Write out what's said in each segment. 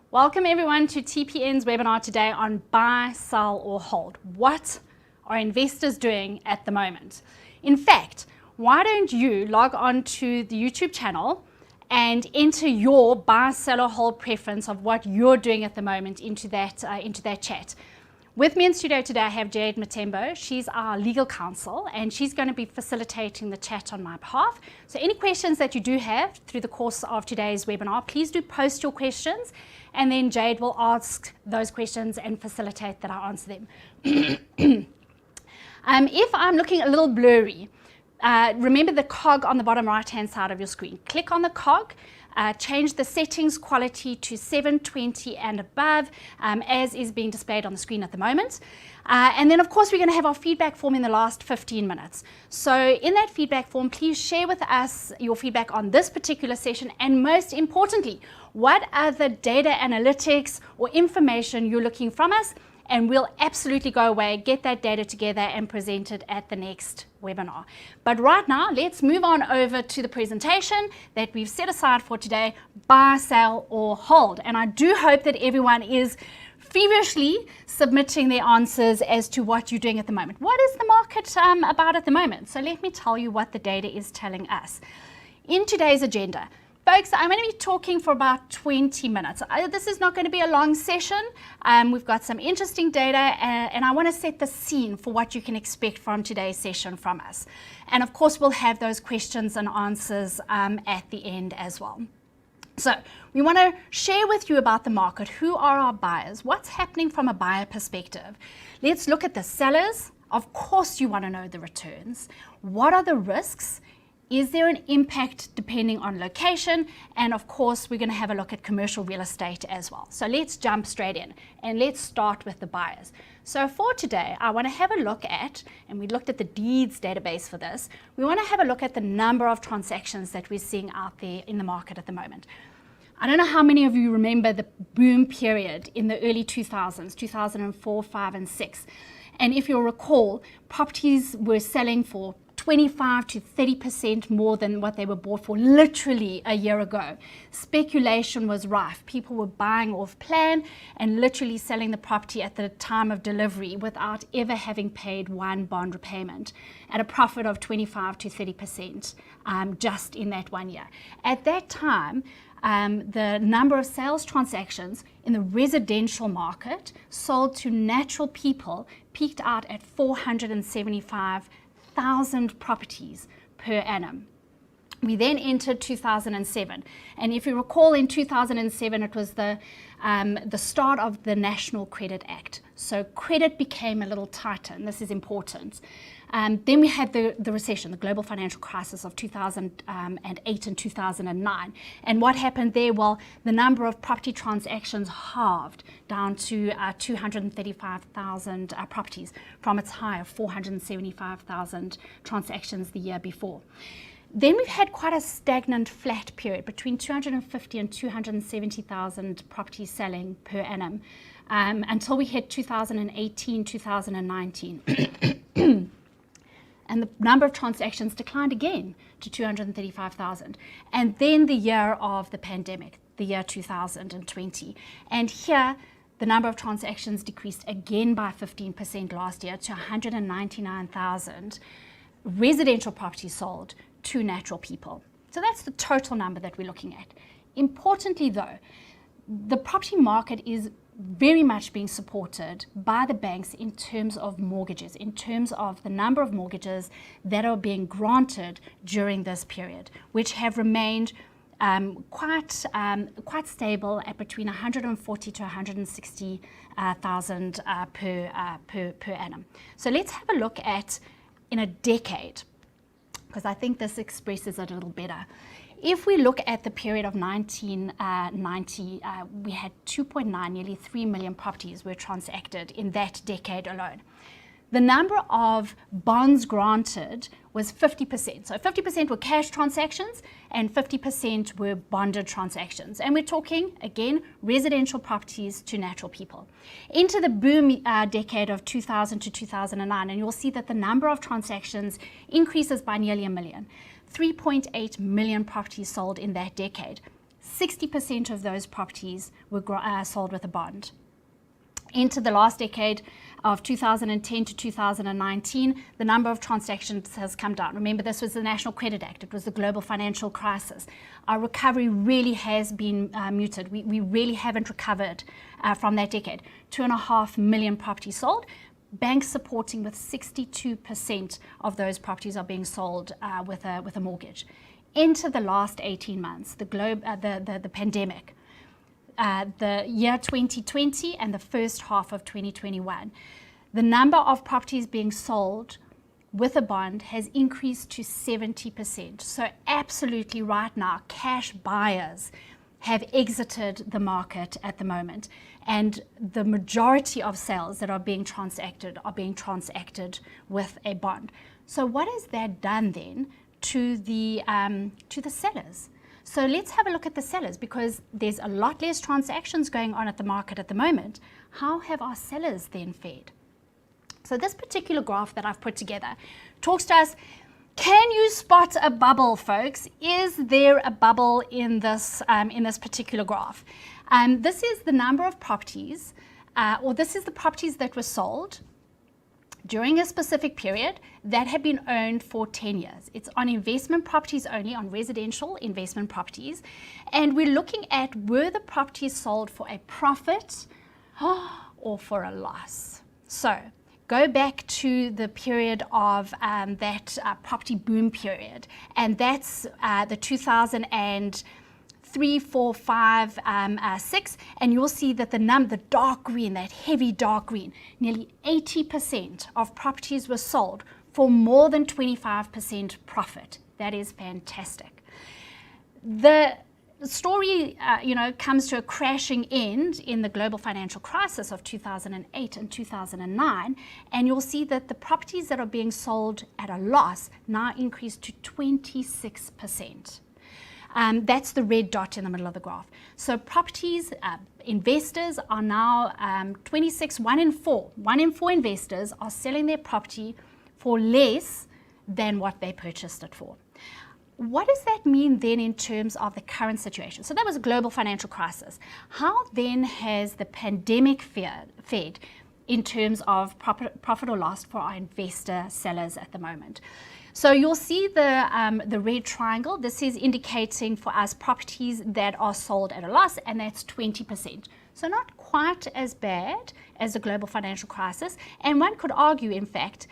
Welcome everyone to TPN's webinar today on buy, sell or hold. What are investors doing at the moment? In fact, why don't you log on to the YouTube channel and enter your buy, sell or hold preference of what you're doing at the moment into that chat. With me in studio today, I have Jade Matembo. She's our legal counsel and she's going to be facilitating the chat on my behalf. So any questions that you do have through the course of today's webinar, please do post your questions and then Jade will ask those questions and facilitate that I answer them. If I'm looking a little blurry, remember the cog on the bottom right hand side of your screen. Click on the cog. Change the settings quality to 720 and above, as is being displayed on the screen at the moment. And then of course we're going to have our feedback form in the last 15 minutes. So in that feedback form, please share with us your feedback on this particular session, and most importantly, what other data analytics or information you're looking from us, and we'll absolutely go away, get that data together and present it at the next webinar. But right now, let's move on over to the presentation that we've set aside for today, buy, sell or hold. And I do hope that everyone is feverishly submitting their answers as to what you're doing at the moment. What is the market about at the moment? So let me tell you what the data is telling us. In today's agenda, folks, I'm going to be talking for about 20 minutes. This is not going to be a long session. We've got some interesting data and I want to set the scene for what you can expect from today's session from us. And of course, we'll have those questions and answers at the end as well. So we want to share with you about the market. Who are our buyers? What's happening from a buyer perspective? Let's look at the sellers. Of course, you want to know the returns. What are the risks? Is there an impact depending on location? And of course, we're going to have a look at commercial real estate as well. So let's jump straight in and let's start with the buyers. So for today, I want to have a look at, and we looked at the deeds database for this, we want to have a look at the number of transactions that we're seeing out there in the market at the moment. I don't know how many of you remember the boom period in the early 2000s, 2004, 5 and 6. And if you'll recall, properties were selling for 25 to 30% more than what they were bought for literally a year ago. Speculation was rife. People were buying off plan and literally selling the property at the time of delivery without ever having paid one bond repayment at a profit of 25 to 30% just in that 1 year. At that time, the number of sales transactions in the residential market sold to natural people peaked out at 475,000 properties per annum. We then entered 2007, and if you recall, in 2007 it was the start of the National Credit Act. So credit became a little tighter, and this is important. Then we had the recession, the global financial crisis of 2008 and 2009. And what happened there? Well, the number of property transactions halved down to 235,000 properties from its high of 475,000 transactions the year before. Then we've had quite a stagnant flat period between 250 and 270,000 properties selling per annum until we hit 2018, 2019. And the number of transactions declined again to 235,000. And then the year of the pandemic, the year 2020. And here, the number of transactions decreased again by 15% last year to 199,000 residential properties sold to natural people. So that's the total number that we're looking at. Importantly though, the property market is very much being supported by the banks in terms of mortgages, in terms of the number of mortgages that are being granted during this period, which have remained quite stable at between 140 to 160,000 per annum. So let's have a look at in a decade, because I think this expresses it a little better. If we look at the period of 1990, we had 2.9, nearly 3 million properties were transacted in that decade alone. The number of bonds granted was 50%. So 50% were cash transactions and 50% were bonded transactions. And we're talking, again, residential properties to natural people. Into the boom decade of 2000 to 2009, and you'll see that the number of transactions increases by nearly 1 million. 3.8 million properties sold in that decade. 60% of those properties were sold with a bond. Into the last decade of 2010 to 2019, the number of transactions has come down. Remember, this was the National Credit Act. It was the global financial crisis. Our recovery really has been muted. We really haven't recovered from that decade. 2.5 million properties sold. Banks supporting with 62% of those properties are being sold with a mortgage. Into the last 18 months, the pandemic, the year 2020 and the first half of 2021, the number of properties being sold with a bond has increased to 70%. So absolutely right now, cash buyers have exited the market at the moment. And the majority of sales that are being transacted with a bond. So what has that done then to the sellers? So let's have a look at the sellers, because there's a lot less transactions going on at the market at the moment. How have our sellers then fared? So this particular graph that I've put together talks to us, can you spot a bubble, folks? Is there a bubble in this particular graph? This is the number of properties, or this is the properties that were sold during a specific period that had been owned for 10 years. It's on investment properties only, on residential investment properties. And we're looking at, were the properties sold for a profit or for a loss? So go back to the period of that property boom period. And that's the 2003, 4, 5, 6, and you'll see that the dark green, that heavy dark green, nearly 80% of properties were sold for more than 25% profit. That is fantastic. The story, comes to a crashing end in the global financial crisis of 2008 and 2009, and you'll see that the properties that are being sold at a loss now increased to 26%. That's the red dot in the middle of the graph. So properties, investors are now 26, 1 in 4 investors are selling their property for less than what they purchased it for. What does that mean then in terms of the current situation? So that was a global financial crisis. How then has the pandemic fared in terms of profit or loss for our investor sellers at the moment? So you'll see the red triangle. This is indicating for us properties that are sold at a loss, and that's 20%. So not quite as bad as the global financial crisis. And one could argue, in fact,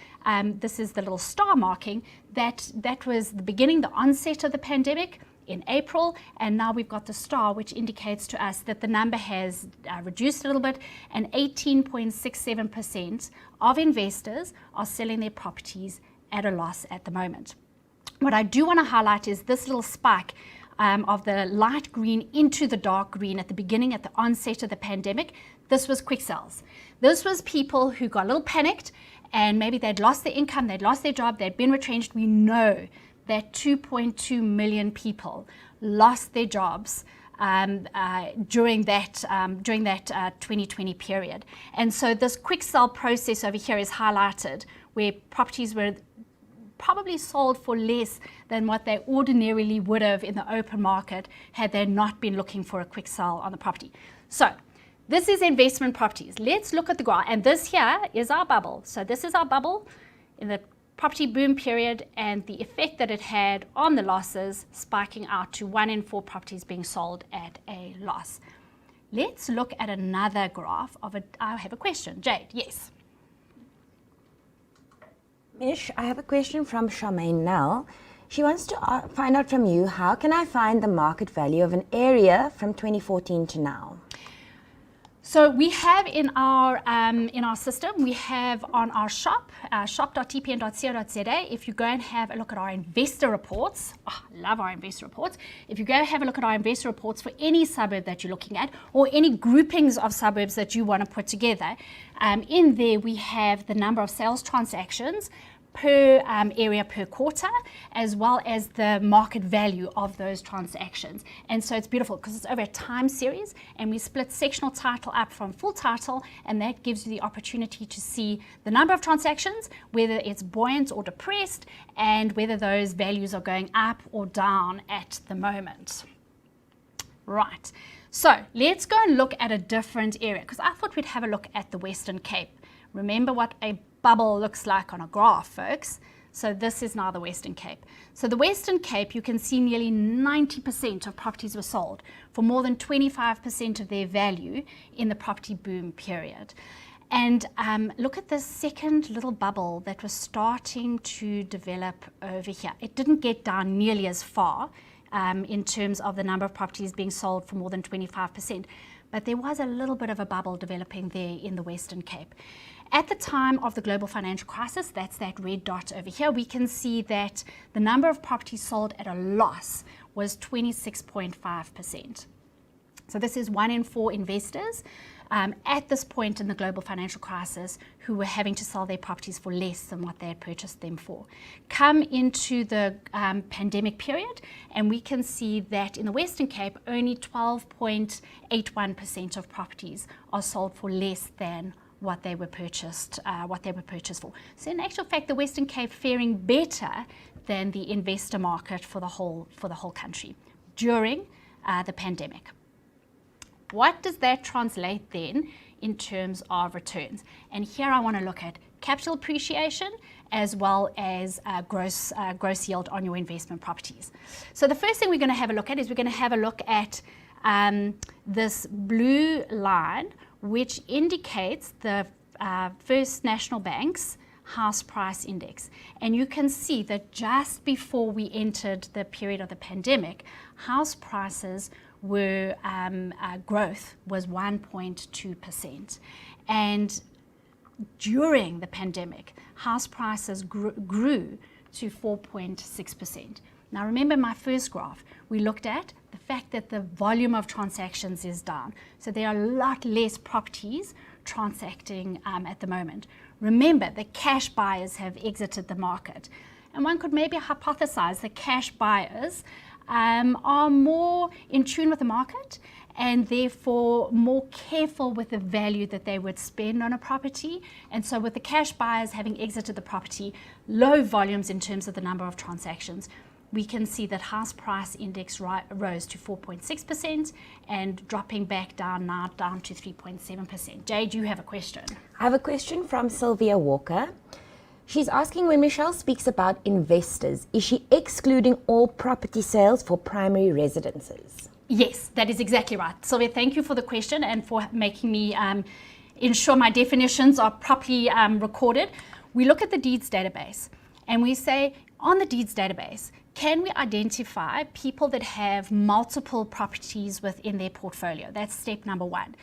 this is the little star marking, that was the beginning, the onset of the pandemic in April, and now we've got the star, which indicates to us that the number has reduced a little bit, and 18.67% of investors are selling their properties at a loss at the moment. What I do want to highlight is this little spike of the light green into the dark green at the beginning, at the onset of the pandemic. This was quick sales. This was people who got a little panicked, and maybe they'd lost their income, they'd lost their job, they'd been retrenched. We know that 2.2 million people lost their jobs during that 2020 period. And so this quick sell process over here is highlighted, where properties were probably sold for less than what they ordinarily would have in the open market had they not been looking for a quick sell on the property. So this is investment properties. Let's look at the graph, and this here is our bubble. So this is our bubble in the property boom period, and the effect that it had on the losses, spiking out to 1 in 4 properties being sold at a loss. Let's look at another graph of I have a question. Jade, yes. Mish, I have a question from Charmaine Nell. She wants to find out from you, how can I find the market value of an area from 2014 to now? So we have in our system, we have on our shop, shop.tpn.co.za, if you go and have a look at our investor reports, I love our investor reports. If you go have a look at our investor reports for any suburb that you're looking at, or any groupings of suburbs that you want to put together, in there we have the number of sales transactions per area per quarter, as well as the market value of those transactions. And so it's beautiful because it's over a time series, and we split sectional title up from full title, and that gives you the opportunity to see the number of transactions, whether it's buoyant or depressed, and whether those values are going up or down at the moment. Right, so let's go and look at a different area, because I thought we'd have a look at the Western Cape. Remember what a bubble looks like on a graph, folks. So this is now the Western Cape. So the Western Cape, you can see nearly 90% of properties were sold for more than 25% of their value in the property boom period. And look at this second little bubble that was starting to develop over here. It didn't get down nearly as far in terms of the number of properties being sold for more than 25%. But there was a little bit of a bubble developing there in the Western Cape. At the time of the global financial crisis, that's that red dot over here, we can see that the number of properties sold at a loss was 26.5%. So this is 1 in 4 investors at this point in the global financial crisis who were having to sell their properties for less than what they had purchased them for. Come into the pandemic period, and we can see that in the Western Cape, only 12.81% of properties are sold for less than what they were purchased for. So in actual fact, the Western Cape faring better than the investor market for the whole country during the pandemic. What does that translate then in terms of returns? And here I want to look at capital appreciation as well as gross yield on your investment properties. So the first thing we're going to have a look at is we're going to have a look at this blue line, which indicates the First National Bank's house price index. And you can see that just before we entered the period of the pandemic, house prices were growth was 1.2%. And during the pandemic, house prices grew to 4.6%. Now remember my first graph, we looked at the fact that the volume of transactions is down. So there are a lot less properties transacting at the moment. Remember, the cash buyers have exited the market. And one could maybe hypothesize that cash buyers are more in tune with the market and therefore more careful with the value that they would spend on a property. And so with the cash buyers having exited the property, low volumes in terms of the number of transactions, we can see that house price index rose to 4.6% and dropping back down now down to 3.7%. Jade, you have a question. I have a question from Sylvia Walker. She's asking, when Michelle speaks about investors, is she excluding all property sales for primary residences? Yes, that is exactly right. Sylvia, thank you for the question and for making me ensure my definitions are properly recorded. We look at the deeds database and we say, on the deeds database, can we identify people that have multiple properties within their portfolio? That's step number 1.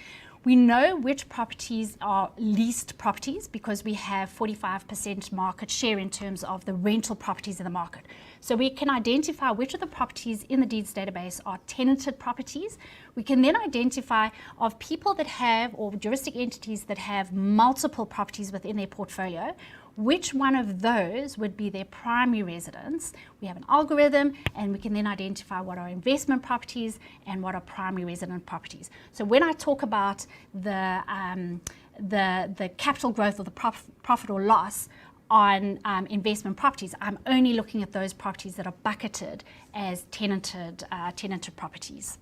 We know which properties are leased properties because we have 45% market share in terms of the rental properties in the market. So we can identify which of the properties in the deeds database are tenanted properties. We can then identify of people that have, or juristic entities that have multiple properties within their portfolio, which one of those would be their primary residence. We have an algorithm and we can then identify what are investment properties and what are primary resident properties. So when I talk about the capital growth or the profit or loss on investment properties, I'm only looking at those properties that are bucketed as tenanted properties.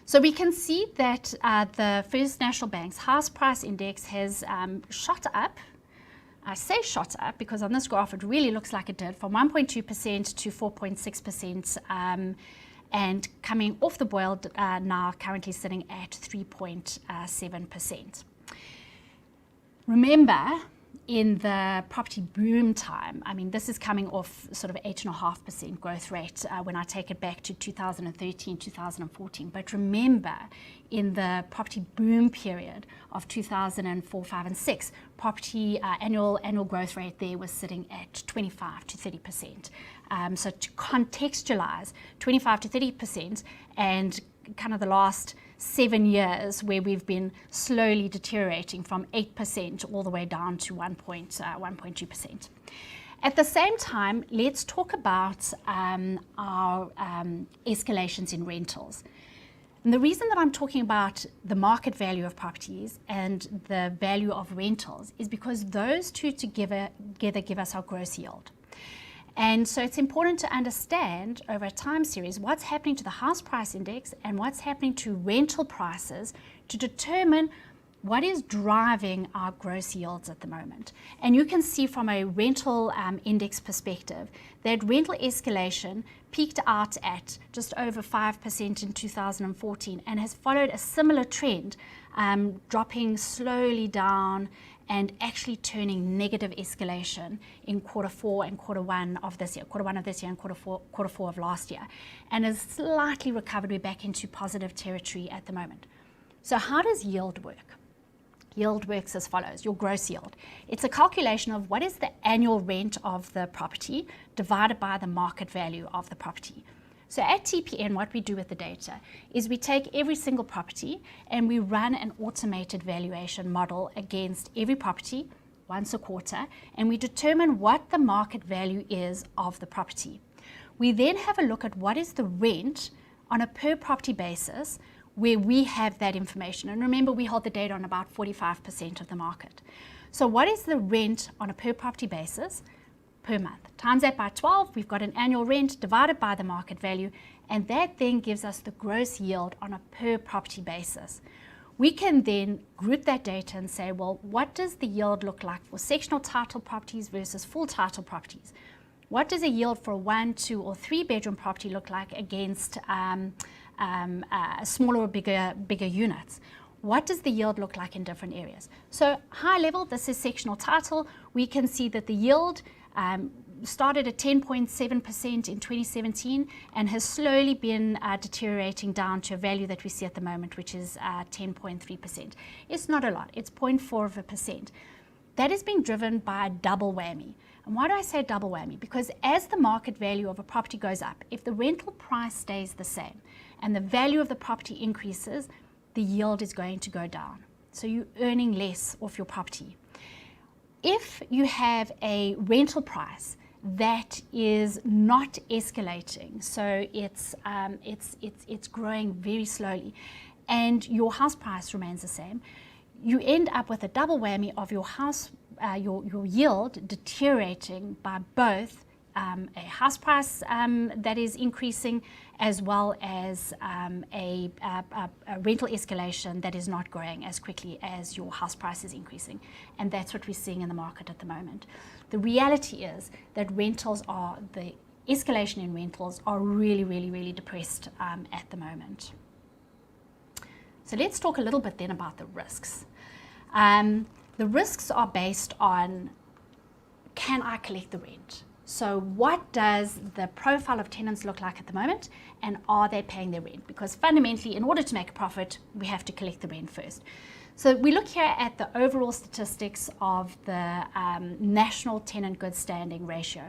So we can see that the First National Bank's house price index has shot up. I say shot up because on this graph it really looks like it did, from 1.2% to 4.6%, and coming off the boil now currently sitting at 3.7%. Remember, in the property boom time, I mean, this is coming off sort of 8.5% growth rate when I take it back to 2013, 2014. But remember, in the property boom period of 2004, 5, and 6, property annual growth rate there was sitting at 25 to 30%. So to contextualize, 25 to 30%, and kind of the last 7 years where we've been slowly deteriorating from 8% all the way down to 1.2%. At the same time, let's talk about our escalations in rentals. And the reason that I'm talking about the market value of properties and the value of rentals is because those two together give us our gross yield. And so it's important to understand over a time series what's happening to the house price index and what's happening to rental prices to determine what is driving our gross yields at the moment. And you can see from a rental index perspective that rental escalation peaked out at just over 5% in 2014 and has followed a similar trend, dropping slowly down and actually turning negative escalation in quarter 4 and quarter 1 of this year, and quarter four of last year, and has slightly recovered. We're back into positive territory at the moment. So how does yield work? Yield works as follows, your gross yield. It's a calculation of what is the annual rent of the property divided by the market value of the property. So at TPN, what we do with the data is we take every single property and we run an automated valuation model against every property once a quarter, and we determine what the market value is of the property. We then have a look at what is the rent on a per property basis where we have that information. And remember, we hold the data on about 45% of the market. So what is the rent on a per property basis per month? Times that by 12, we've got an annual rent divided by the market value, and that then gives us the gross yield on a per property basis. We can then group that data and say, well, what does the yield look like for sectional title properties versus full title properties? What does a yield for a 1, 2, or 3 bedroom property look like against smaller or bigger units? What does the yield look like in different areas? So high level, this is sectional title. We can see that the yield started at 10.7% in 2017 and has slowly been deteriorating down to a value that we see at the moment, which is 10.3%. It's not a lot, it's 0.4%. That is being driven by a double whammy. And why do I say double whammy? Because as the market value of a property goes up, if the rental price stays the same and the value of the property increases, the yield is going to go down. So you're earning less off your property. If you have a rental price that is not escalating, so it's growing very slowly, and your house price remains the same, you end up with a double whammy of your house, your yield deteriorating by both a house price that is increasing, as well as a rental escalation that is not growing as quickly as your house price is increasing. And that's what we're seeing in the market at the moment. The reality is that the escalation in rentals are really, really, really depressed at the moment. So let's talk a little bit then about the risks. The risks are based on, can I collect the rent? So what does the profile of tenants look like at the moment, and are they paying their rent? Because fundamentally, in order to make a profit, we have to collect the rent first. So we look here at the overall statistics of the national tenant good standing ratio.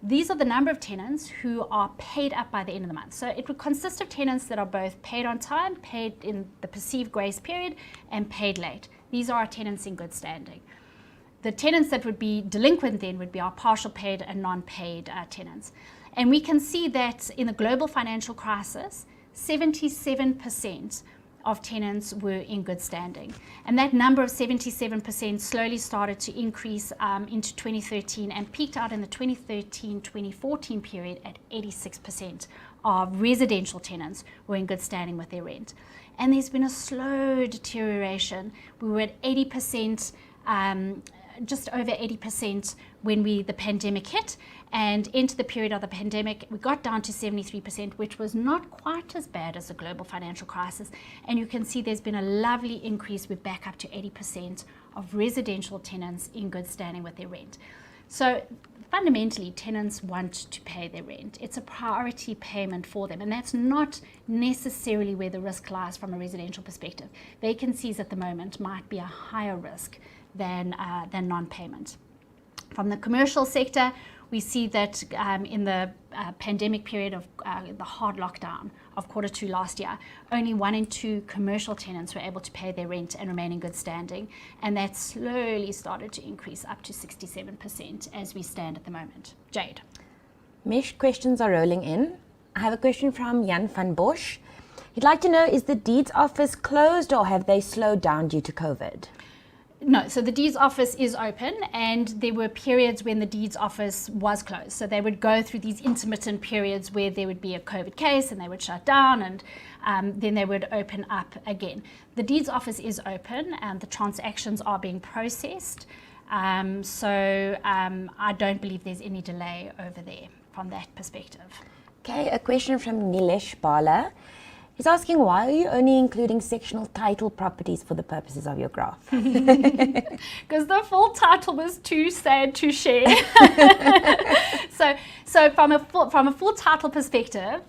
These are the number of tenants who are paid up by the end of the month. So it would consist of tenants that are both paid on time, paid in the perceived grace period, and paid late. These are our tenants in good standing. The tenants that would be delinquent then would be our partial paid and non-paid tenants. And we can see that in the global financial crisis, 77% of tenants were in good standing. And that number of 77% slowly started to increase into 2013 and peaked out in the 2013-2014 period at 86% of residential tenants were in good standing with their rent. And there's been a slow deterioration. We were at 80%, just over 80% when the pandemic hit, and into the period of the pandemic we got down to 73%, which was not quite as bad as the global financial crisis. And you can see there's been a lovely increase. We're back up to 80% of residential tenants in good standing with their rent. So fundamentally, tenants want to pay their rent. It's a priority payment for them, and that's not necessarily where the risk lies from a residential perspective. Vacancies at the moment might be a higher risk than non-payment. From the commercial sector, we see that in the pandemic period of the hard lockdown of Q2 last year, only 1 in 2 commercial tenants were able to pay their rent and remain in good standing, and that slowly started to increase up to 67% as we stand at the moment. Jade. Mesh, questions are rolling in. I have a question from Jan van Bosch. He'd like to know, is the deeds office closed or have they slowed down due to COVID? No, so the deeds office is open, and there were periods when the deeds office was closed. So they would go through these intermittent periods where there would be a COVID case and they would shut down, and then they would open up again. The deeds office is open and the transactions are being processed. So I don't believe there's any delay over there from that perspective. Okay, a question from Nilesh Bala. He's asking, why are you only including sectional title properties for the purposes of your graph? Because the full title was too sad to share. So from a full title perspective,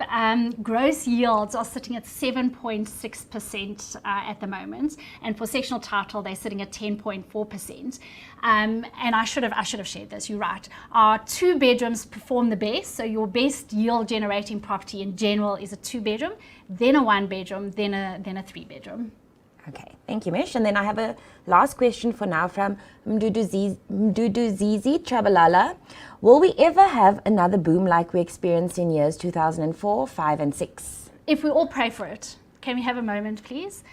gross yields are sitting at 7.6% at the moment, and for sectional title they're sitting at 10.4%. And I should have shared this. You're right. Our 2 bedrooms perform the best. So your best yield generating property in general is a 2 bedroom, then a 1 bedroom, then a 3 bedroom. Okay, thank you, Mish. And then I have a last question for now from Mduduzizi Chabalala. Will we ever have another boom like we experienced in years 2004, 5 and 6? If we all pray for it. Can we have a moment, please?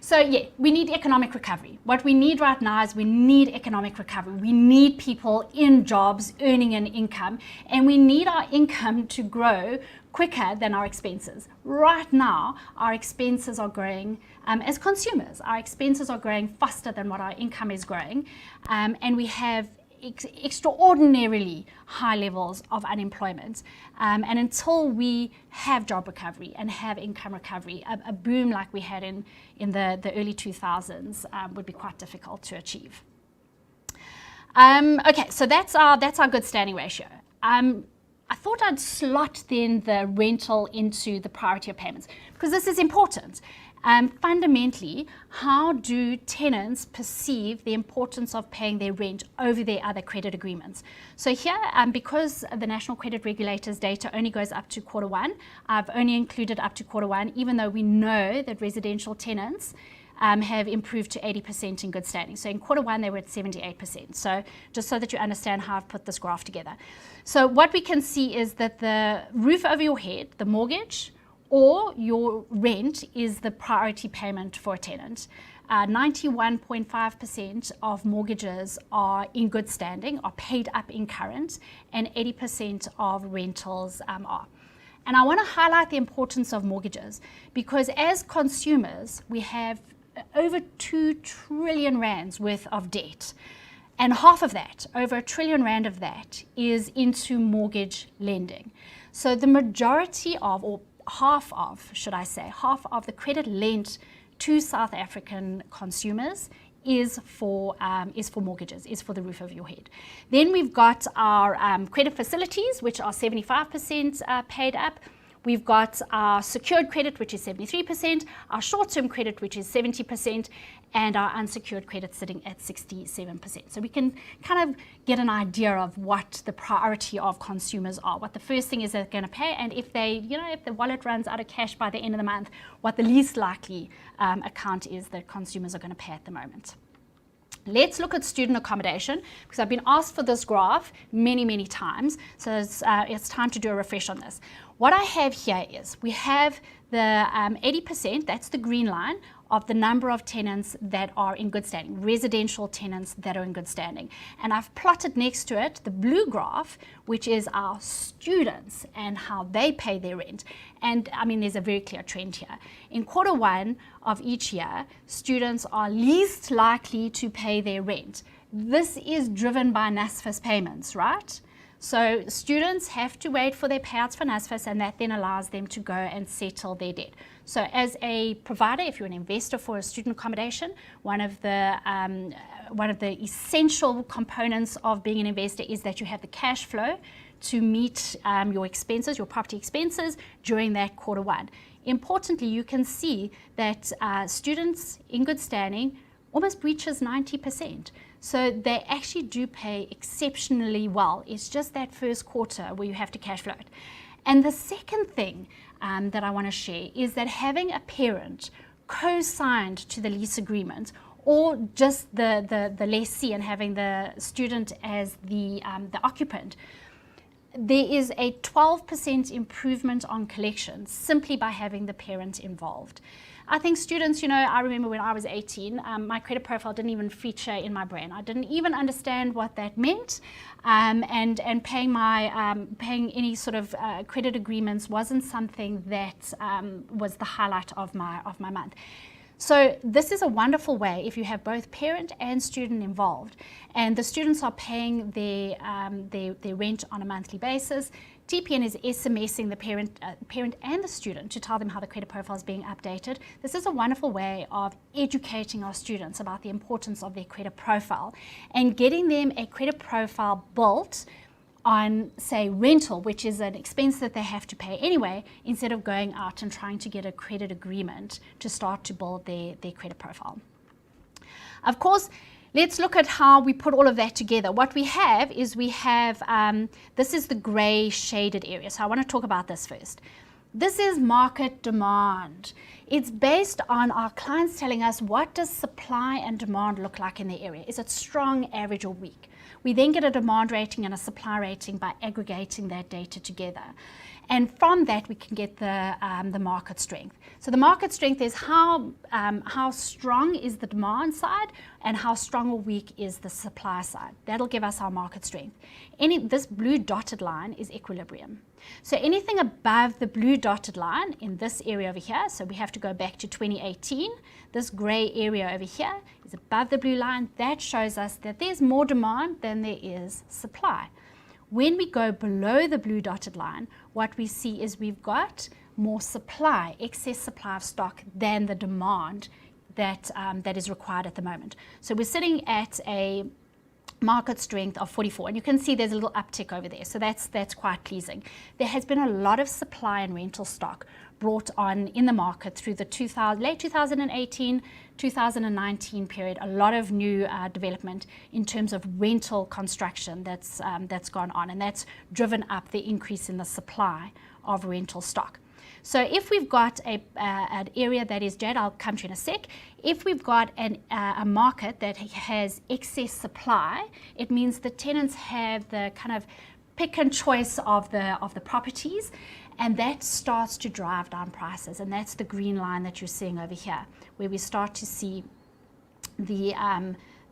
So yeah, we need economic recovery. What we need right now is we need economic recovery. We need people in jobs earning an income, and we need our income to grow quicker than our expenses. Right now, our expenses are growing as consumers. Our expenses are growing faster than what our income is growing, and we have extraordinarily high levels of unemployment. And until we have job recovery and have income recovery, a boom like we had in the early 2000s would be quite difficult to achieve. Okay, so that's our good standing ratio. I thought I'd slot then the rental into the priority of payments, because this is important. Fundamentally, how do tenants perceive the importance of paying their rent over their other credit agreements? So here, because the National Credit Regulator's data only goes up to Q1, I've only included up to Q1, even though we know that residential tenants have improved to 80% in good standing. So in Q1, they were at 78%. So just so that you understand how I've put this graph together. So what we can see is that the roof over your head, the mortgage, or your rent is the priority payment for a tenant. 91.5% of mortgages are in good standing, are paid up in current, and 80% of rentals are. And I want to highlight the importance of mortgages, because as consumers, we have over 2 trillion rands worth of debt. And half of that, over R1 trillion of that, is into mortgage lending. So the majority of, or half of the credit lent to South African consumers is for mortgages, is for the roof over your head. Then we've got our credit facilities, which are 75% paid up. We've got our secured credit, which is 73%, our short-term credit, which is 70%, and our unsecured credit sitting at 67%. So we can kind of get an idea of what the priority of consumers are, what the first thing is they're going to pay, and if if the wallet runs out of cash by the end of the month, what the least likely account is that consumers are going to pay at the moment. Let's look at student accommodation, because I've been asked for this graph many, many times, so it's time to do a refresh on this. What I have here is we have the 80%, that's the green line, of the number of tenants that are in good standing, residential tenants that are in good standing. And I've plotted next to it the blue graph, which is our students and how they pay their rent. And I mean, there's a very clear trend here. In Q1 of each year, students are least likely to pay their rent. This is driven by NSFAS payments, right? So students have to wait for their payouts for NSFAS, and that then allows them to go and settle their debt. So as a provider, if you're an investor for a student accommodation, one of the essential components of being an investor is that you have the cash flow to meet your expenses, your property expenses during that Q1. Importantly, you can see that students in good standing almost reaches 90%. So they actually do pay exceptionally well. It's just that first quarter where you have to cash flow it. And the second thing that I want to share is that having a parent co-signed to the lease agreement, or just the lessee and having the student as the occupant, there is a 12% improvement on collections simply by having the parent involved. I think students, I remember when I was 18, my credit profile didn't even feature in my brain. I didn't even understand what that meant, and paying any sort of credit agreements wasn't something that was the highlight of my month. So this is a wonderful way if you have both parent and student involved, and the students are paying their rent on a monthly basis. TPN is SMSing the parent and the student to tell them how the credit profile is being updated. This is a wonderful way of educating our students about the importance of their credit profile and getting them a credit profile built on, say, rental, which is an expense that they have to pay anyway, instead of going out and trying to get a credit agreement to start to build their credit profile. Of course, let's look at how we put all of that together. What we have, this is the gray shaded area. So I want to talk about this first. This is market demand. It's based on our clients telling us what does supply and demand look like in the area. Is it strong, average, or weak? We then get a demand rating and a supply rating by aggregating that data together. And from that, we can get the market strength. So the market strength is how strong is the demand side and how strong or weak is the supply side. That'll give us our market strength. This blue dotted line is equilibrium. So anything above the blue dotted line in this area over here, so we have to go back to 2018, this gray area over here is above the blue line. That shows us that there's more demand than there is supply. When we go below the blue dotted line, what we see is we've got more supply, excess supply of stock than the demand that is required at the moment. So we're sitting at a market strength of 44, and you can see there's a little uptick over there, so that's quite pleasing. There has been a lot of supply and rental stock brought on in the market through the late 2018, 2019 period. A lot of new development in terms of rental construction that's gone on, and that's driven up the increase in the supply of rental stock. So if we've got an area that is, Jade, I'll come to in a sec. If we've got a market that has excess supply, it means the tenants have the kind of pick and choice of the properties, and that starts to drive down prices. And that's the green line that you're seeing over here, where we start to see the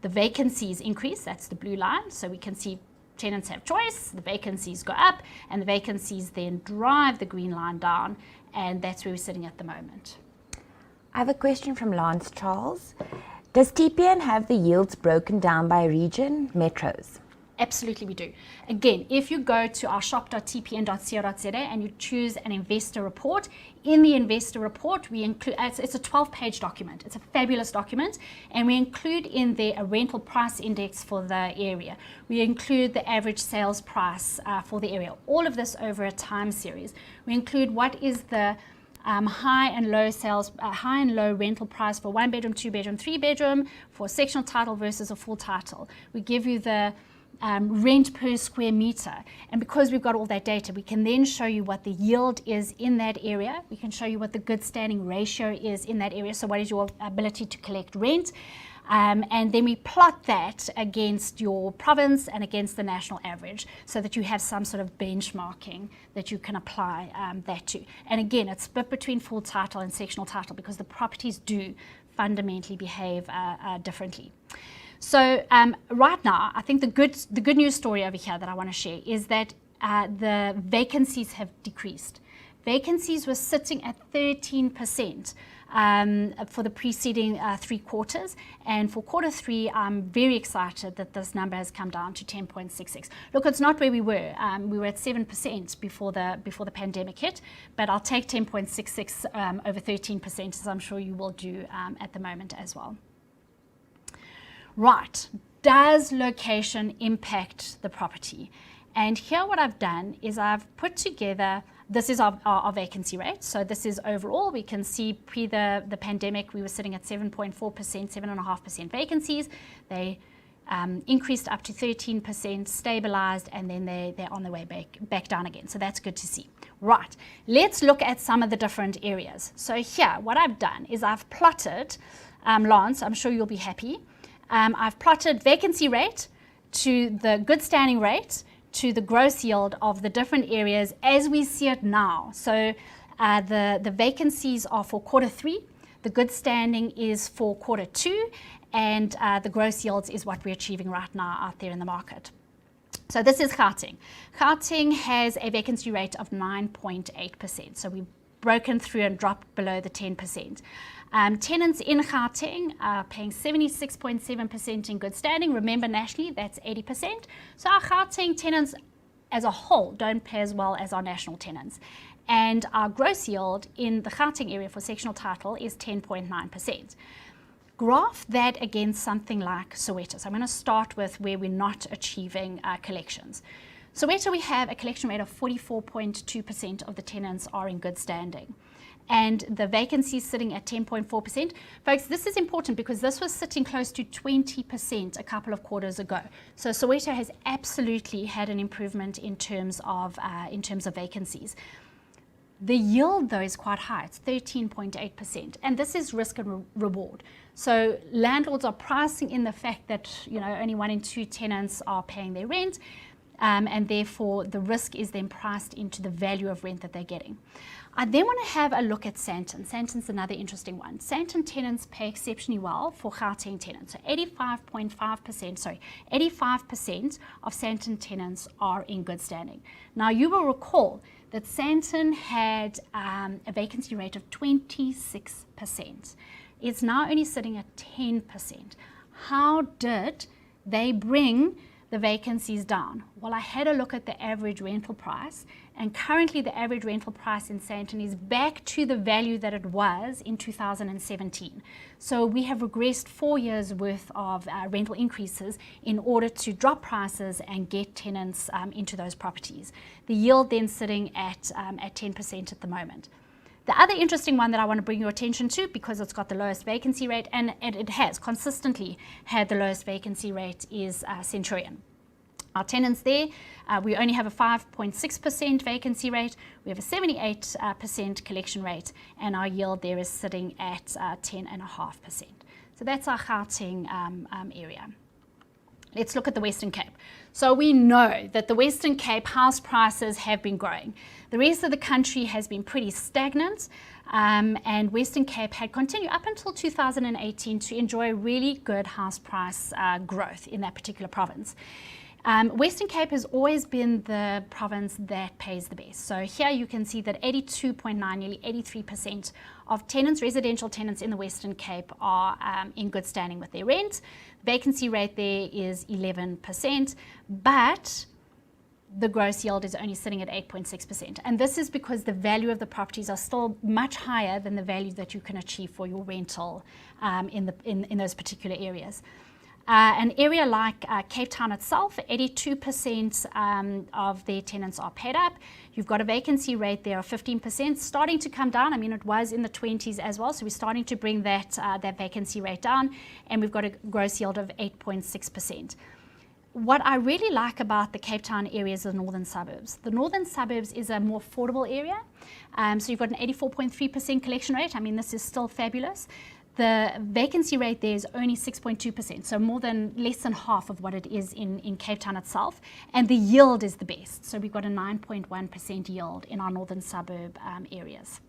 vacancies increase. That's the blue line. So we can see tenants have choice, the vacancies go up, and the vacancies then drive the green line down, and that's where we're sitting at the moment. I have a question from Lance Charles. Does TPN have the yields broken down by region, metros? Absolutely we do. Again, if you go to our shop.tpn.co.za and you choose an investor report, in the investor report we include, it's a 12-page document. It's a fabulous document, and we include in there a rental price index for the area. We include the average sales price for the area. All of this over a time series. We include what is the high and low rental price for 1-bedroom, 2-bedroom, 3-bedroom, for a sectional title versus a full title. We give you the rent per square meter, and because we've got all that data, we can then show you what the yield is in that area. We can show you what the good standing ratio is in that area, so what is your ability to collect rent, and then we plot that against your province and against the national average, so that you have some sort of benchmarking that you can apply that to. And again, it's split between full title and sectional title because the properties do fundamentally behave differently. So right now, I think the good news story over here that I want to share is that the vacancies have decreased. Vacancies were sitting at 13% for the preceding 3 quarters, and for quarter 3, I'm very excited that this number has come down to 10.66. Look, it's not where we were. We were at 7% before the pandemic hit, but I'll take 10.66 over 13%, as I'm sure you will do at the moment as well. Right, does location impact the property? And here what I've done is I've put together, this is our vacancy rate. So this is overall. We can see pre the pandemic, we were sitting at 7.4%, 7.5% vacancies. They increased up to 13%, stabilized, and then they're on the way back down again. So that's good to see. Right, let's look at some of the different areas. So here, what I've done is I've plotted, Lance, I'm sure you'll be happy. I've plotted vacancy rate to the good standing rate to the gross yield of the different areas as we see it now. So the vacancies are for quarter 3. The good standing is for Q2, and the gross yields is what we're achieving right now out there in the market. So this is Gauteng. Gauteng has a vacancy rate of 9.8%. So we've broken through and dropped below the 10%. Tenants in Gauteng are paying 76.7% in good standing. Remember, nationally, that's 80%. So our Gauteng tenants as a whole don't pay as well as our national tenants. And our gross yield in the Gauteng area for sectional title is 10.9%. Graph that against something like Soweto. So I'm going to start with where we're not achieving collections. Soweto, we have a collection rate of 44.2% of the tenants are in good standing. And the vacancy is sitting at 10.4%. Folks, this is important because this was sitting close to 20% a couple of quarters ago. So Soweto has absolutely had an improvement in terms of vacancies. The yield, though, is quite high. It's 13.8%, and this is risk and reward. So landlords are pricing in the fact that only 1 in 2 tenants are paying their rent, and therefore the risk is then priced into the value of rent that they're getting. I then want to have a look at Sandton. Sandton's another interesting one. Sandton tenants pay exceptionally well for Gauteng tenants. So 85% of Sandton tenants are in good standing. Now you will recall that Sandton had a vacancy rate of 26%. It's now only sitting at 10%. How did they bring the vacancies down? Well, I had a look at the average rental price, and currently the average rental price in Sandton is back to the value that it was in 2017. So we have regressed 4 years worth of rental increases in order to drop prices and get tenants into those properties. The yield then sitting at 10% at the moment. The other interesting one that I want to bring your attention to, because it's got the lowest vacancy rate, and it has consistently had the lowest vacancy rate, is Centurion. Our tenants there, we only have a 5.6% vacancy rate, we have a 78% collection rate, and our yield there is sitting at 10.5%. So that's our Gauteng area. Let's look at the Western Cape. So we know that the Western Cape house prices have been growing. The rest of the country has been pretty stagnant, and Western Cape had continued up until 2018 to enjoy really good house price growth in that particular province. Western Cape has always been the province that pays the best. So here you can see that 82.9, nearly 83% of tenants, residential tenants in the Western Cape are in good standing with their rent. Vacancy rate there is 11%, but the gross yield is only sitting at 8.6%. And this is because the value of the properties are still much higher than the value that you can achieve for your rental in those particular areas. An area like Cape Town itself, 82% of their tenants are paid up. You've got a vacancy rate there of 15%, starting to come down. I mean, it was in the 20s as well, so we're starting to bring that vacancy rate down, and we've got a gross yield of 8.6%. What I really like about the Cape Town area is the northern suburbs. The northern suburbs is a more affordable area, so you've got an 84.3% collection rate. I mean, this is still fabulous. The vacancy rate there is only 6.2%, so less than half of what it is in Cape Town itself. And the yield is the best. So we've got a 9.1% yield in our northern suburb areas.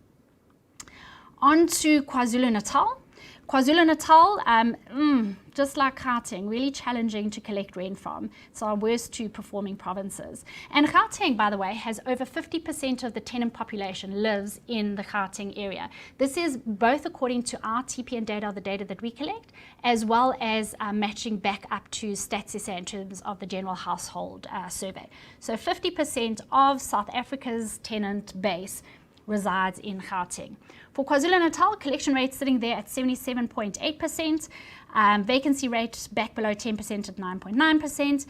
On to KwaZulu-Natal. KwaZulu-Natal, just like Gauteng, really challenging to collect rent from. It's our worst 2 performing provinces. And Gauteng, by the way, has over 50% of the tenant population lives in the Gauteng area. This is both according to our TPN data, the data that we collect, as well as matching back up to Stats SA in terms of the general household survey. So 50% of South Africa's tenant base resides in Gauteng. For KwaZulu-Natal, collection rate sitting there at 77.8%, vacancy rate back below 10% at 9.9%,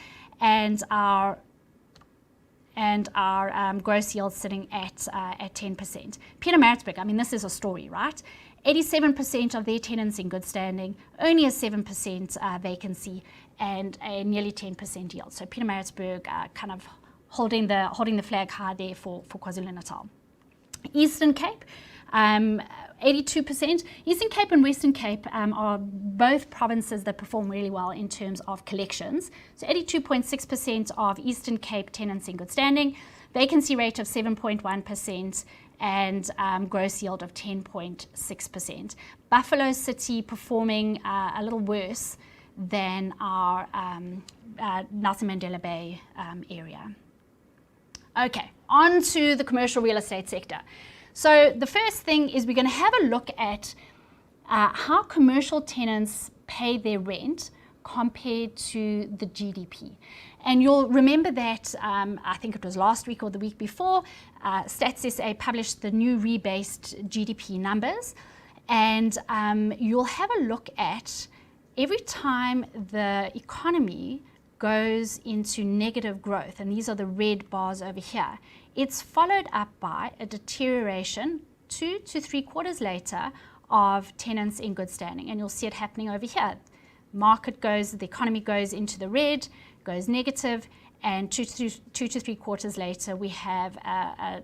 and our gross yield sitting at 10%. Pietermaritzburg, I mean, this is a story, right? 87% of their tenants in good standing, only a 7% vacancy, and a nearly 10% yield. So Pietermaritzburg kind of holding the flag high there for KwaZulu-Natal. Eastern Cape, 82%. Eastern Cape and Western Cape are both provinces that perform really well in terms of collections. So 82.6% of Eastern Cape tenants in good standing, vacancy rate of 7.1%, and gross yield of 10.6%. Buffalo City performing a little worse than our Nelson Mandela Bay area. Okay, on to the commercial real estate sector. So the first thing is we're going to have a look at how commercial tenants pay their rent compared to the GDP. And you'll remember that, I think it was last week or the week before, Stats SA published the new rebased GDP numbers. And you'll have a look at every time the economy goes into negative growth, and these are the red bars over here, it's followed up by a deterioration 2 to 3 quarters later of tenants in good standing. And you'll see it happening over here. The economy goes into the red, goes negative, and 2 to 3 quarters later we have a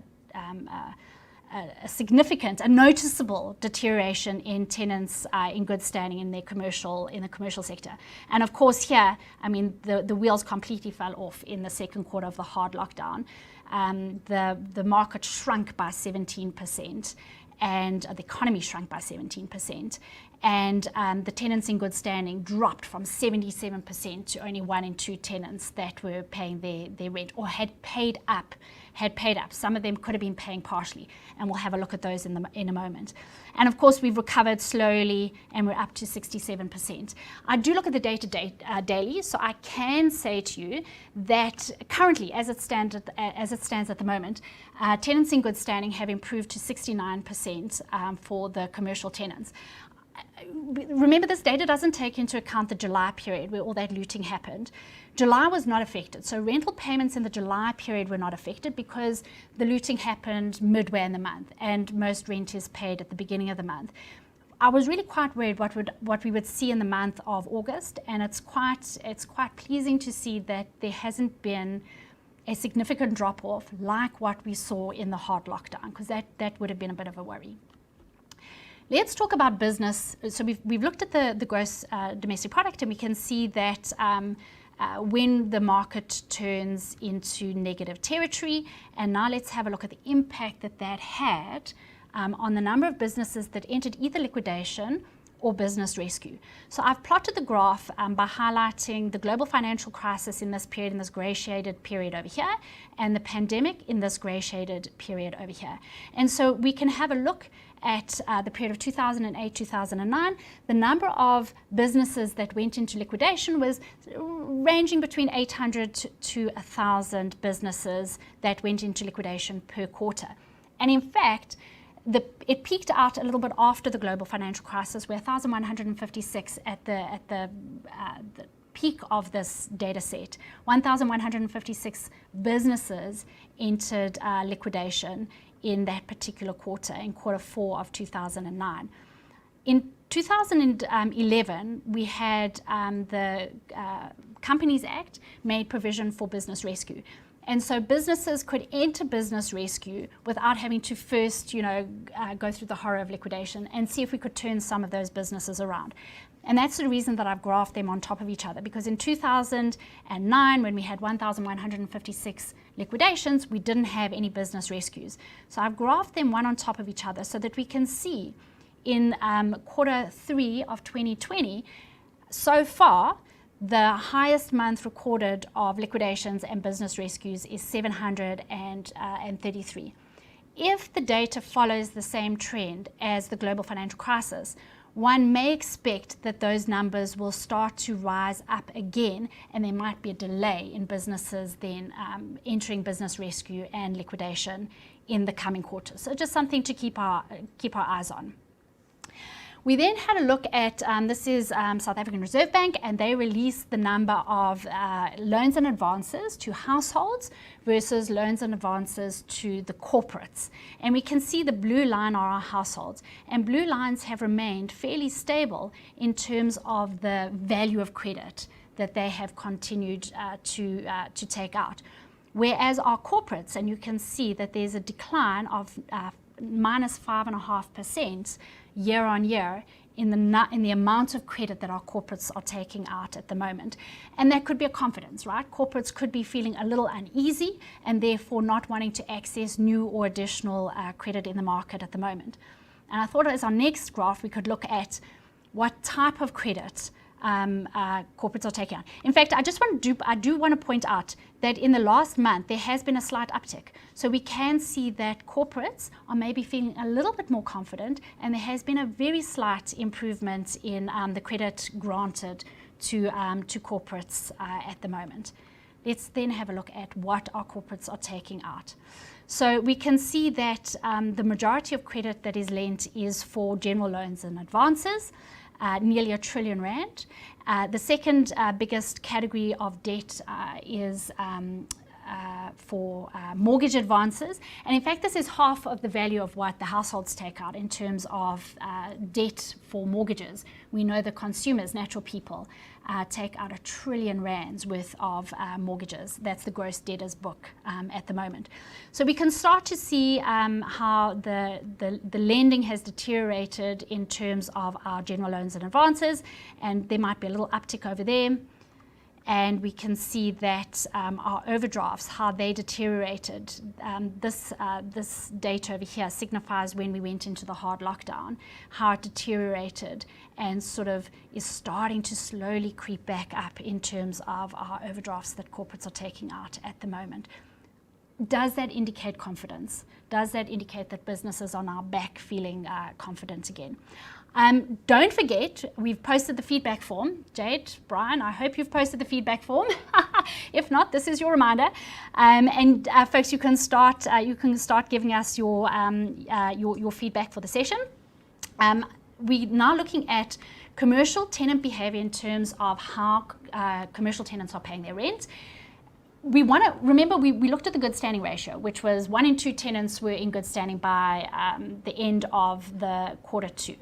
significant, a noticeable deterioration in tenants in good standing in the commercial sector. And of course here, I mean, the wheels completely fell off in the second quarter of the hard lockdown. The market shrunk by 17%, and the economy shrunk by 17%, and the tenants in good standing dropped from 77% to only 1 in 2 tenants that were paying their rent or had paid up. Some of them could have been paying partially, and we'll have a look at those in a moment. And of course, we've recovered slowly, and we're up to 67%. I do look at the data daily, so I can say to you that currently, as it stands at the moment, tenants in good standing have improved to 69% for the commercial tenants. Remember, this data doesn't take into account the July period where all that looting happened. July was not affected, so rental payments in the July period were not affected because the looting happened midway in the month, and most rent is paid at the beginning of the month. I was really quite worried what we would see in the month of August, and it's quite pleasing to see that there hasn't been a significant drop-off like what we saw in the hard lockdown, because that would have been a bit of a worry. Let's talk about business. So we've looked at the gross domestic product, and we can see that when the market turns into negative territory. And now let's have a look at the impact that had on the number of businesses that entered either liquidation or business rescue. So I've plotted the graph by highlighting the global financial crisis in this period, in this grey shaded period over here, and the pandemic in this grey shaded period over here. And so we can have a look at the period of 2008-2009, the number of businesses that went into liquidation was ranging between 800 to 1,000 businesses that went into liquidation per quarter. And in fact, it peaked out a little bit after the global financial crisis, where 1,156 at the peak of this data set, 1,156 businesses entered liquidation in that particular quarter, in quarter 4 of 2009. In 2011, we had the Companies Act made provision for business rescue. And so businesses could enter business rescue without having to first, go through the horror of liquidation, and see if we could turn some of those businesses around. And that's the reason that I've graphed them on top of each other, because in 2009, when we had 1,156 liquidations, we didn't have any business rescues. So I've graphed them one on top of each other so that we can see in quarter 3 of 2020, so far, the highest month recorded of liquidations and business rescues is 733. If the data follows the same trend as the global financial crisis, one may expect that those numbers will start to rise up again, and there might be a delay in businesses then entering business rescue and liquidation in the coming quarters. So just something to keep our eyes on. We then had a look at, this is South African Reserve Bank, and they released the number of loans and advances to households versus loans and advances to the corporates. And we can see the blue line are our households, and blue lines have remained fairly stable in terms of the value of credit that they have continued to take out. Whereas our corporates, and you can see that there's a decline of minus 5.5% year on year in the amount of credit that our corporates are taking out at the moment. And that could be a confidence, right? Corporates could be feeling a little uneasy and therefore not wanting to access new or additional credit in the market at the moment. And I thought as our next graph, we could look at what type of credit corporates are taking out. In fact, I do want to point out that in the last month, there has been a slight uptick. So we can see that corporates are maybe feeling a little bit more confident, and there has been a very slight improvement in the credit granted to corporates at the moment. Let's then have a look at what our corporates are taking out. So we can see that the majority of credit that is lent is for general loans and advances, nearly R1 trillion. The second biggest category of debt is for mortgage advances. And in fact, this is half of the value of what the households take out in terms of debt for mortgages. We know the consumers, natural people, take out R1 trillion worth of mortgages. That's the gross debtors book at the moment. So we can start to see how the lending has deteriorated in terms of our general loans and advances, and there might be a little uptick over there. And we can see that our overdrafts, how they deteriorated. This data over here signifies when we went into the hard lockdown, how it deteriorated and sort of is starting to slowly creep back up in terms of our overdrafts that corporates are taking out at the moment. Does that indicate confidence? Does that indicate that businesses are now back feeling confident again? Don't forget, we've posted the feedback form. Jade, Brian, I hope you've posted the feedback form. If not, this is your reminder. Folks, you can start giving us your feedback for the session. We're now looking at commercial tenant behavior in terms of how commercial tenants are paying their rent. We want to remember we looked at the good standing ratio, which was 1 in 2 tenants were in good standing by the end of the Q2.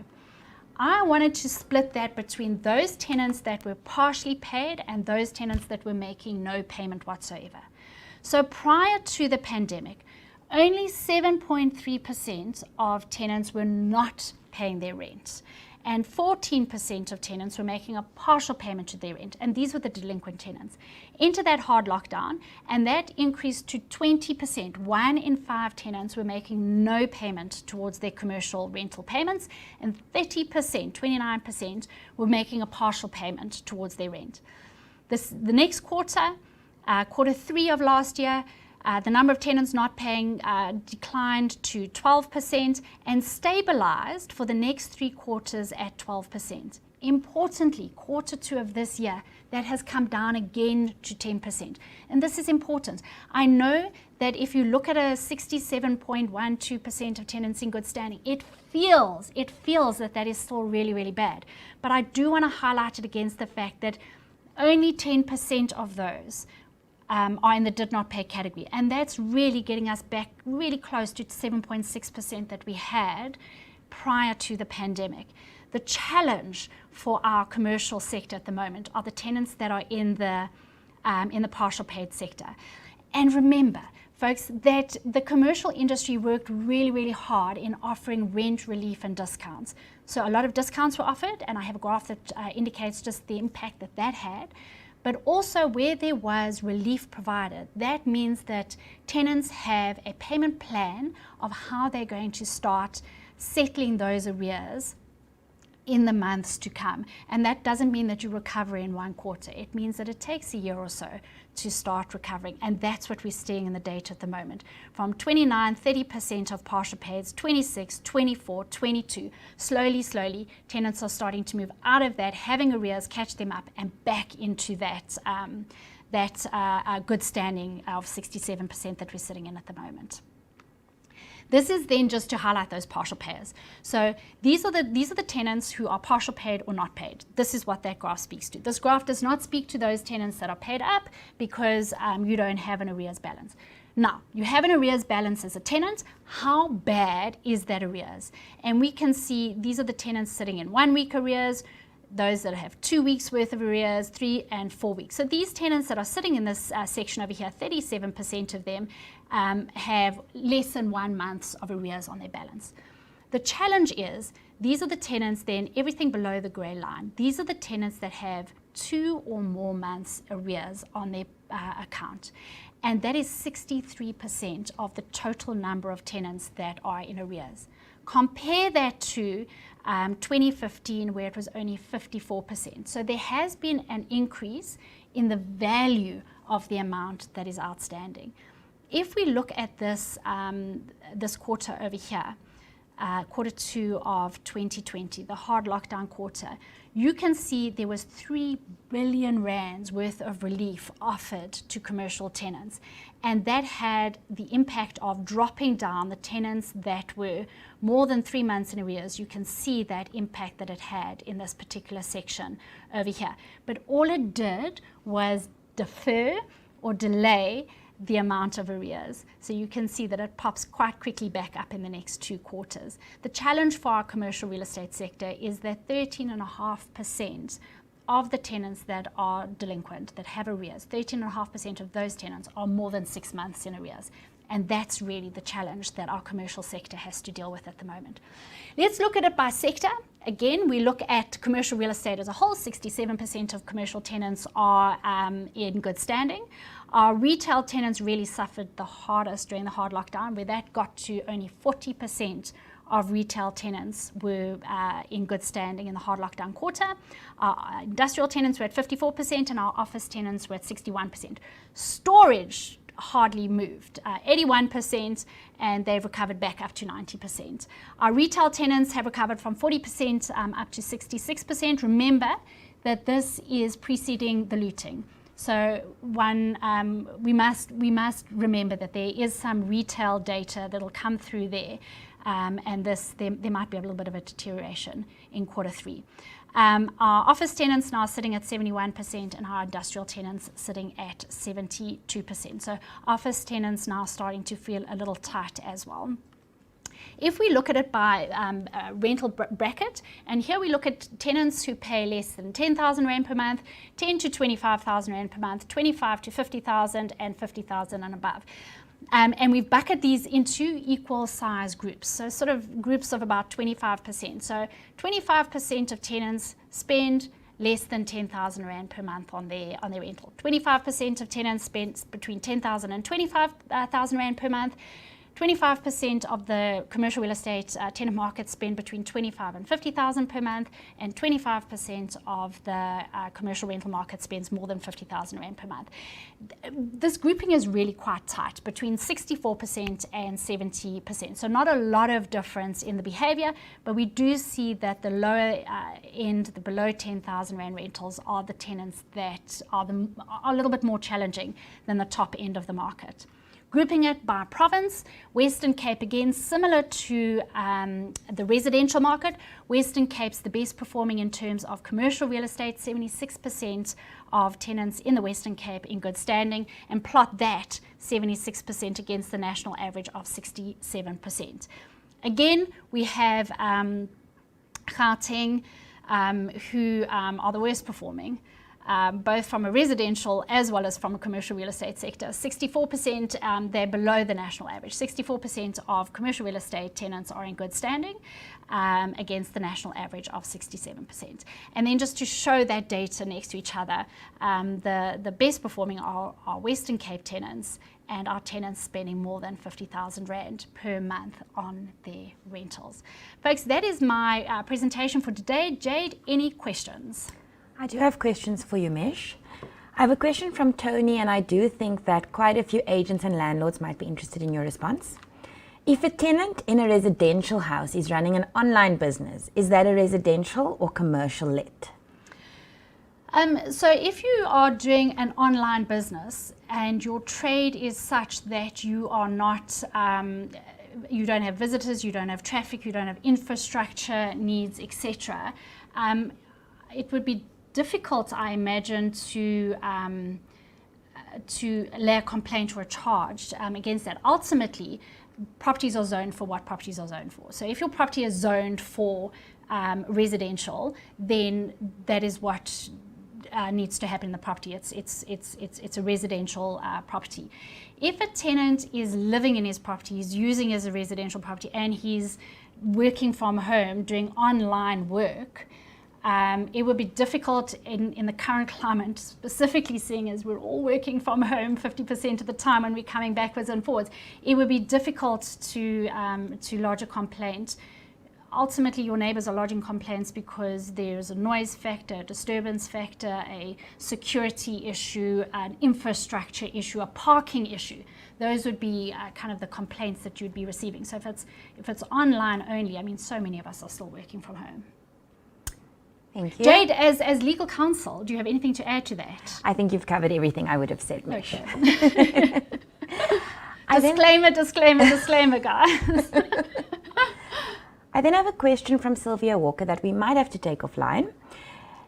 I wanted to split that between those tenants that were partially paid and those tenants that were making no payment whatsoever. So prior to the pandemic, only 7.3% of tenants were not paying their rent, and 14% of tenants were making a partial payment to their rent, and these were the delinquent tenants. Enter that hard lockdown, and that increased to 20%. 1 in 5 tenants were making no payment towards their commercial rental payments, and 30%, 29%, were making a partial payment towards their rent. The next quarter, Q3 of last year, the number of tenants not paying declined to 12% and stabilized for the next 3 quarters at 12%. Importantly, Q2 of this year, that has come down again to 10%. And this is important. I know that if you look at a 67.12% of tenants in good standing, it feels that is still really, really bad. But I do want to highlight it against the fact that only 10% of those are in the did not pay category, and that's really getting us back really close to 7.6% that we had prior to the pandemic. The challenge for our commercial sector at the moment are the tenants that are in the partial paid sector. And remember, folks, that the commercial industry worked really, really hard in offering rent relief and discounts. So a lot of discounts were offered, and I have a graph that indicates just the impact that had. But also where there was relief provided, that means that tenants have a payment plan of how they're going to start settling those arrears in the months to come. And that doesn't mean that you recover in 1 quarter. It means that it takes a year or so to start recovering. And that's what we're seeing in the data at the moment. From 29, 30% of partial pays, 26, 24, 22. Slowly, tenants are starting to move out of that, having arrears, catch them up, and back into that good standing of 67% that we're sitting in at the moment. This is then just to highlight those partial payers. So these are the tenants who are partial paid or not paid. This is what that graph speaks to. This graph does not speak to those tenants that are paid up because you don't have an arrears balance. Now, you have an arrears balance as a tenant. How bad is that arrears? And we can see these are the tenants sitting in 1 week arrears, those that have 2 weeks worth of arrears, 3 and 4 weeks. So these tenants that are sitting in this section over here, 37% of them have less than 1 month of arrears on their balance. The challenge is, these are the tenants then, everything below the grey line, these are the tenants that have 2 or more months arrears on their account. And that is 63% of the total number of tenants that are in arrears. Compare that to 2015, where it was only 54%. So there has been an increase in the value of the amount that is outstanding. If we look at this, this quarter over here, quarter 2 of 2020, the hard lockdown quarter, you can see there was 3 billion rands worth of relief offered to commercial tenants. And that had the impact of dropping down the tenants that were more than 3 months in arrears. You can see that impact that it had in this particular section over here. But all it did was defer or delay the amount of arrears. So you can see that it pops quite quickly back up in the next 2 quarters. The challenge for our commercial real estate sector is that 13.5% of the tenants that are delinquent, that have arrears, 13.5% of those tenants are more than 6 months in arrears. And that's really the challenge that our commercial sector has to deal with at the moment. Let's look at it by sector. Again, we look at commercial real estate as a whole. 67% of commercial tenants are in good standing. Our retail tenants really suffered the hardest during the hard lockdown, where that got to only 40% of retail tenants were in good standing in the hard lockdown quarter. Our industrial tenants were at 54% and our office tenants were at 61%. Storage hardly moved, 81%, and they've recovered back up to 90%. Our retail tenants have recovered from 40% up to 66%. Remember that this is preceding the looting. So we must remember that there is some retail data that will come through there, and there might be a little bit of a deterioration in quarter 3. Our office tenants now sitting at 71% and our industrial tenants sitting at 72%. So office tenants now starting to feel a little tight as well. If we look at it by rental bracket, and here we look at tenants who pay less than 10,000 Rand per month, 10 to 25,000 Rand per month, 25 to 50,000 and 50,000 and above. And we've bucketed these into equal size groups, so sort of groups of about 25%. So 25% of tenants spend less than 10,000 Rand per month on their rental. 25% of tenants spend between 10,000 and 25,000 Rand per month. 25% of the commercial real estate tenant market spend between 25 and 50,000 per month, and 25% of the commercial rental market spends more than 50,000 Rand per month. This grouping is really quite tight, between 64% and 70%. So not a lot of difference in the behaviour, but we do see that the lower end, the below 10,000 Rand rentals, are the tenants that are a little bit more challenging than the top end of the market. Grouping it by province, Western Cape, again, similar to the residential market. Western Cape's the best performing in terms of commercial real estate, 76% of tenants in the Western Cape in good standing, and plot that 76% against the national average of 67%. Again, we have Gauteng, who are the worst performing, both from a residential as well as from a commercial real estate sector. 64%, they're below the national average. 64% of commercial real estate tenants are in good standing against the national average of 67%. And then just to show that data next to each other, the best performing are Western Cape tenants, and our tenants spending more than 50,000 Rand per month on their rentals. Folks, that is my presentation for today. Jade, any questions? I do have questions for you, Mesh. I have a question from Tony, and I do think that quite a few agents and landlords might be interested in your response. If a tenant in a residential house is running an online business, is that a residential or commercial let? So if you are doing an online business and your trade is such that you are not, you don't have visitors, you don't have traffic, you don't have infrastructure needs, etc., it would be difficult, I imagine, to lay a complaint or a charge against that. Ultimately, properties are zoned for what properties are zoned for. So if your property is zoned for residential, then that is what needs to happen in the property. It's a residential property. If a tenant is living in his property, he's using it as a residential property, and he's working from home, doing online work, it would be difficult in the current climate, specifically seeing as we're all working from home 50% of the time when we're coming backwards and forwards. It would be difficult to lodge a complaint. Ultimately, your neighbours are lodging complaints because there's a noise factor, a disturbance factor, a security issue, an infrastructure issue, a parking issue. Those would be kind of the complaints that you'd be receiving. So if it's online only, I mean, so many of us are still working from home. Thank you. Jade, as legal counsel, do you have anything to add to that? I think you've covered everything I would have said, Mish. Okay. Disclaimer, guys. I then have a question from Sylvia Walker that we might have to take offline.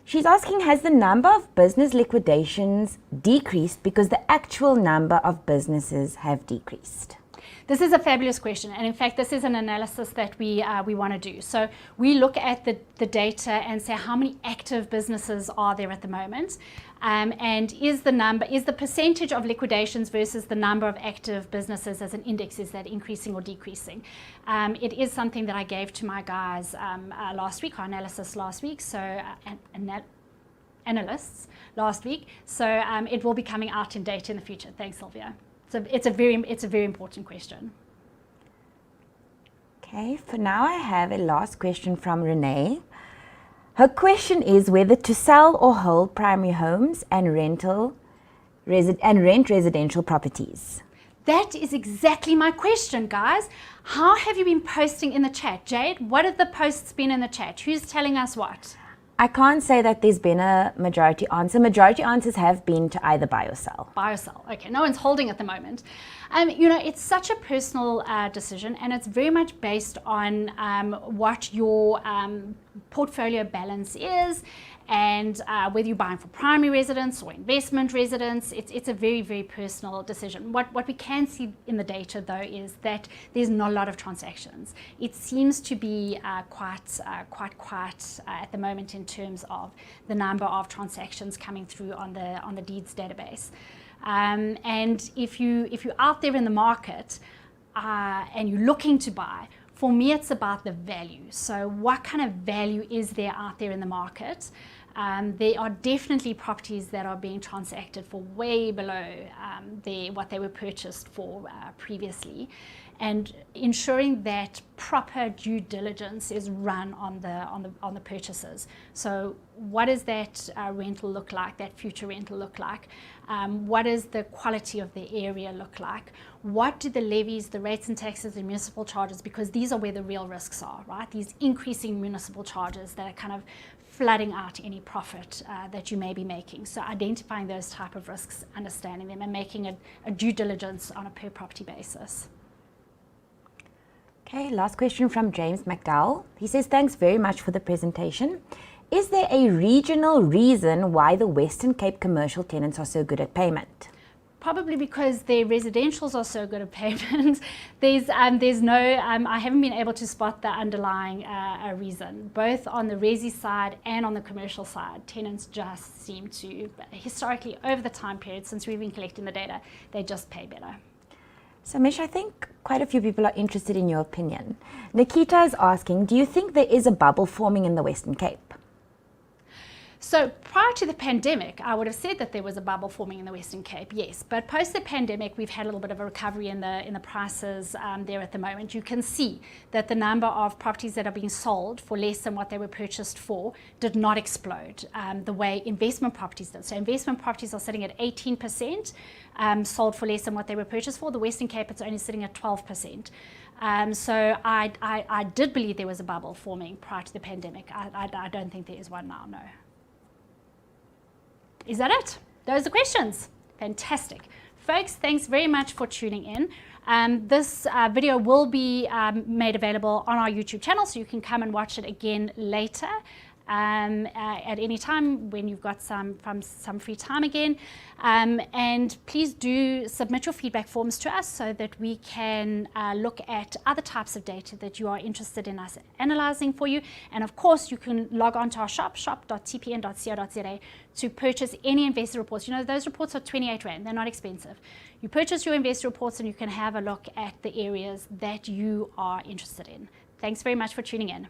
She's asking, has the number of business liquidations decreased because the actual number of businesses have decreased? This is a fabulous question, and in fact this is an analysis that we want to do. So we look at the data and say how many active businesses are there at the moment, and is the percentage of liquidations versus the number of active businesses as an index, is that increasing or decreasing? It is something that I gave to my guys last week, our analysis last week, so analysts last week, so it will be coming out in data in the future. Thanks, Sylvia. So it's a very important question. Okay, for now I have a last question from Renee. Her question is whether to sell or hold primary homes and rent residential properties. That is exactly my question, guys. How have you been posting in the chat? Jade, what have the posts been in the chat? Who's telling us what? I can't say that there's been a majority answer. Majority answers have been to either buy or sell. Buy or sell. Okay, no one's holding at the moment. You know, it's such a personal decision, and it's very much based on what your portfolio balance is, and whether you're buying for primary residence or investment residence. It's a very personal decision. What we can see in the data, though, is that there's not a lot of transactions. It seems to be quite quiet at the moment in terms of the number of transactions coming through on the deeds database. And if you're out there in the market and you're looking to buy, for me it's about the value. So what kind of value is there out there in the market? There are definitely properties that are being transacted for way below what they were purchased for previously, and ensuring that proper due diligence is run on the purchases. So what does that rental look like, that future rental look like? What does the quality of the area look like? What do the levies, the rates and taxes and municipal charges, because these are where the real risks are, right? These increasing municipal charges that are kind of flooding out any profit that you may be making. So identifying those type of risks, understanding them, and making a due diligence on a per property basis. Okay, last question from James McDowell. He says, thanks very much for the presentation. Is there a regional reason why the Western Cape commercial tenants are so good at payment? Probably because their residentials are so good at payment. There's no, I haven't been able to spot the underlying reason. Both on the resi side and on the commercial side, tenants just seem to, historically over the time period since we've been collecting the data, they just pay better. So Mish, I think quite a few people are interested in your opinion. Nikita is asking, do you think there is a bubble forming in the Western Cape? So prior to the pandemic, I would have said that there was a bubble forming in the Western Cape, yes. But post the pandemic, we've had a little bit of a recovery in the prices there at the moment. You can see that the number of properties that are being sold for less than what they were purchased for did not explode the way investment properties did. So investment properties are sitting at 18% sold for less than what they were purchased for. The Western Cape, it's only sitting at 12%. So I did believe there was a bubble forming prior to the pandemic. I don't think there is one now, no. Is that it? Those are the questions. Fantastic. Folks, thanks very much for tuning in. This video will be made available on our YouTube channel, so you can come and watch it again later at any time when you've got some free time again. And please do submit your feedback forms to us so that we can look at other types of data that you are interested in us analyzing for you. And of course, you can log on to our shop.tpn.co.za to purchase any investor reports. You know, those reports are 28 Rand, they're not expensive. You purchase your investor reports and you can have a look at the areas that you are interested in. Thanks very much for tuning in.